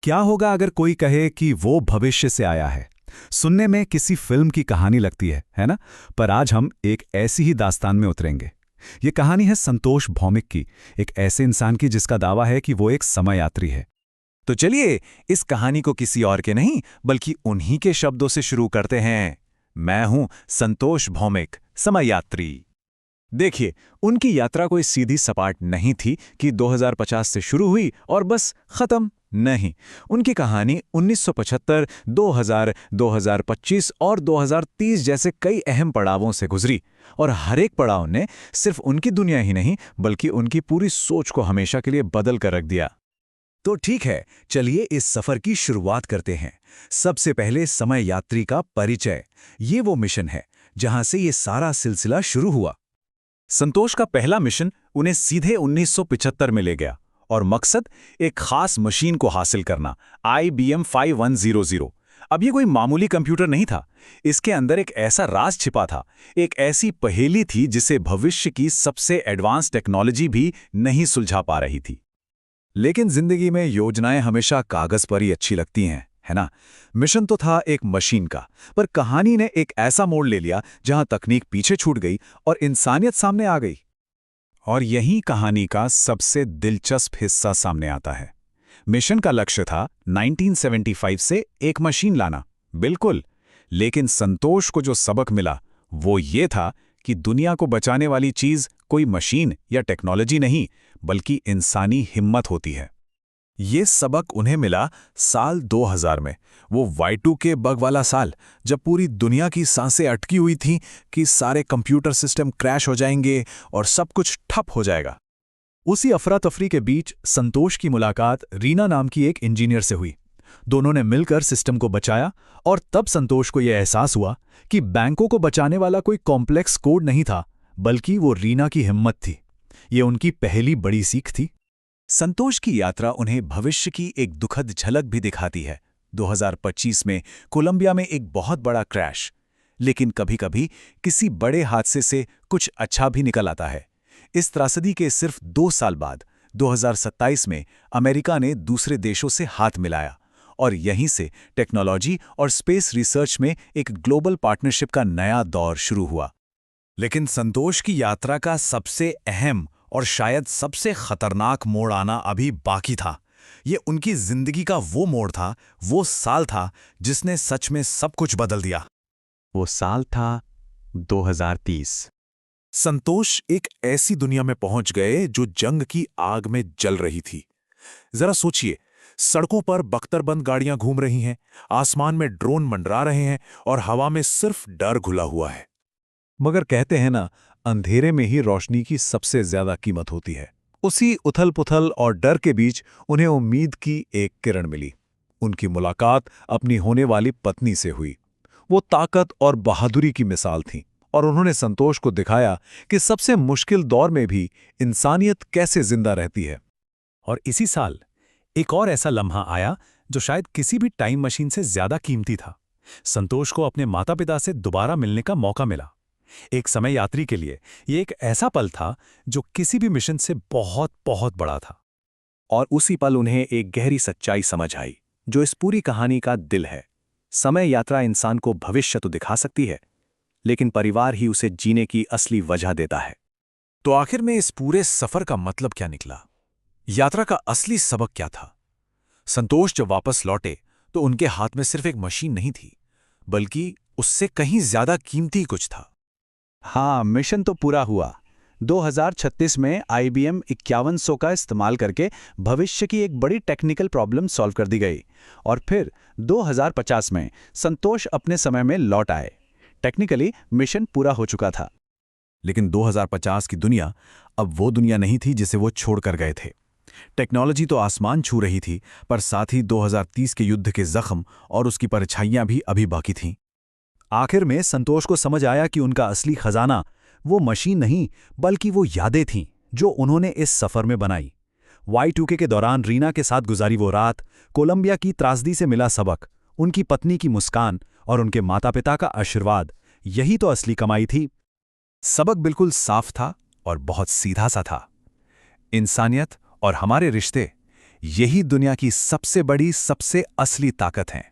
क्या होगा अगर कोई कहे कि वो भविष्य से आया है? सुनने में किसी फिल्म की कहानी लगती है ना? पर आज हम एक ऐसी ही दास्तान में उतरेंगे। ये कहानी है संतोष भौमिक की, एक ऐसे इंसान की जिसका दावा है कि वो एक समय यात्री है। तो चलिए इस कहानी को किसी और के नहीं बल्कि उन्हीं के शब्दों से शुरू करते हैं। मैं हूं संतोष भौमिक, समय यात्री। देखिए, उनकी यात्रा कोई सीधी सपाट नहीं थी कि 2050 से शुरू हुई और बस खत्म। नहीं, उनकी कहानी 1975, 2000, 2025 और 2030 जैसे कई अहम पड़ावों से गुजरी और हर एक पड़ाव ने सिर्फ उनकी दुनिया ही नहीं बल्कि उनकी पूरी सोच को हमेशा के लिए बदल कर रख दिया। तो ठीक है, चलिए इस सफर की शुरुआत करते हैं। सबसे पहले समय यात्री का परिचय। ये वो मिशन है जहां से ये सारा सिलसिला शुरू हुआ। संतोष का पहला मिशन उन्हें सीधे 1975 में ले गया और मकसद एक खास मशीन को हासिल करना, IBM 5100। अब ये कोई मामूली कंप्यूटर नहीं था। इसके अंदर एक ऐसा राज छिपा था, एक ऐसी पहेली थी जिसे भविष्य की सबसे एडवांस टेक्नोलॉजी भी नहीं सुलझा पा रही थी। लेकिन जिंदगी में योजनाएं हमेशा कागज पर ही अच्छी लगती हैं, है ना? मिशन तो था एक मशीन का, पर कहानी ने एक ऐसा मोड़ ले लिया जहां तकनीक पीछे छूट गई और इंसानियत सामने आ गई। और यही कहानी का सबसे दिलचस्प हिस्सा सामने आता है। मिशन का लक्ष्य था 1975 से एक मशीन लाना, बिल्कुल। लेकिन संतोष को जो सबक मिला वो ये था कि दुनिया को बचाने वाली चीज कोई मशीन या टेक्नोलॉजी नहीं बल्कि इंसानी हिम्मत होती है। ये सबक उन्हें मिला साल 2000 में, वो Y2K बग वाला साल, जब पूरी दुनिया की सांसें अटकी हुई थीं कि सारे कंप्यूटर सिस्टम क्रैश हो जाएंगे और सब कुछ ठप हो जाएगा। उसी अफरा तफरी के बीच संतोष की मुलाकात रीना नाम की एक इंजीनियर से हुई। दोनों ने मिलकर सिस्टम को बचाया और तब संतोष को यह एहसास हुआ कि बैंकों को बचाने वाला कोई कॉम्प्लेक्स कोड नहीं था बल्कि वो रीना की हिम्मत थी। ये उनकी पहली बड़ी सीख थी। संतोष की यात्रा उन्हें भविष्य की एक दुखद झलक भी दिखाती है। 2025 में कोलंबिया में एक बहुत बड़ा क्रैश, लेकिन कभी-कभी किसी बड़े हादसे से कुछ अच्छा भी निकल आता है। इस त्रासदी के सिर्फ 2 साल बाद 2027 में अमेरिका ने दूसरे देशों से हाथ मिलाया और यहीं से टेक्नोलॉजी और स्पेस रिसर्च में एक ग्लोबल पार्टनरशिप का नया दौर शुरू हुआ। लेकिन संतोष की यात्रा का सबसे अहम और शायद सबसे खतरनाक मोड़ आना अभी बाकी था। ये उनकी जिंदगी का वो मोड़ था, वो साल था जिसने सच में सब कुछ बदल दिया। वो साल था 2030। संतोष एक ऐसी दुनिया में पहुंच गए जो जंग की आग में जल रही थी। जरा सोचिए, सड़कों पर बख्तरबंद गाड़ियां घूम रही हैं, आसमान में ड्रोन मंडरा रहे हैं और हवा में सिर्फ डर घुला हुआ है। मगर कहते हैं ना, अंधेरे में ही रोशनी की सबसे ज्यादा कीमत होती है। उसी उथल-पुथल और डर के बीच उन्हें उम्मीद की एक किरण मिली। उनकी मुलाकात अपनी होने वाली पत्नी से हुई। वो ताकत और बहादुरी की मिसाल थी और उन्होंने संतोष को दिखाया कि सबसे मुश्किल दौर में भी इंसानियत कैसे जिंदा रहती है। और इसी साल एक और ऐसा लम्हा आया जो शायद किसी भी टाइम मशीन से ज्यादा कीमती था। संतोष को अपने माता-पिता से दोबारा मिलने का मौका मिला। एक समय यात्री के लिए ये एक ऐसा पल था जो किसी भी मिशन से बहुत बहुत बड़ा था। और उसी पल उन्हें एक गहरी सच्चाई समझ आई जो इस पूरी कहानी का दिल है। समय यात्रा इंसान को भविष्य तो दिखा सकती है, लेकिन परिवार ही उसे जीने की असली वजह देता है। तो आखिर में इस पूरे सफर का मतलब क्या निकला? यात्रा का असली सबक क्या था? संतोष जब वापस लौटे तो उनके हाथ में सिर्फ एक मशीन नहीं थी, बल्कि उससे कहीं ज्यादा कीमती कुछ था। हाँ, मिशन तो पूरा हुआ। 2036 में IBM 5100 का इस्तेमाल करके भविष्य की एक बड़ी टेक्निकल प्रॉब्लम सॉल्व कर दी गई और फिर 2050 में संतोष अपने समय में लौट आए। टेक्निकली मिशन पूरा हो चुका था। लेकिन 2050 की दुनिया अब वो दुनिया नहीं थी जिसे वो छोड़कर गए थे। टेक्नोलॉजी तो आसमान छू रही थी, पर साथ ही 2030 के युद्ध के जख्म और उसकी परछाइयां भी अभी बाकी थीं। आखिर में संतोष को समझ आया कि उनका असली खजाना वो मशीन नहीं बल्कि वो यादें थीं जो उन्होंने इस सफर में बनाई। Y2K के दौरान रीना के साथ गुजारी वो रात, कोलंबिया की त्रासदी से मिला सबक, उनकी पत्नी की मुस्कान और उनके माता-पिता का आशीर्वाद, यही तो असली कमाई थी। सबक बिल्कुल साफ था और बहुत सीधा सा था। इंसानियत और हमारे रिश्ते यही दुनिया की सबसे बड़ी, सबसे असली ताकत है।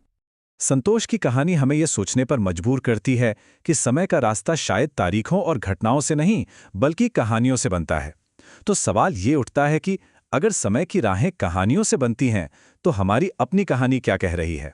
संतोष की कहानी हमें यह सोचने पर मजबूर करती है कि समय का रास्ता शायद तारीखों और घटनाओं से नहीं, बल्कि कहानियों से बनता है। तो सवाल ये उठता है कि अगर समय की राहें कहानियों से बनती हैं, तो हमारी अपनी कहानी क्या कह रही है?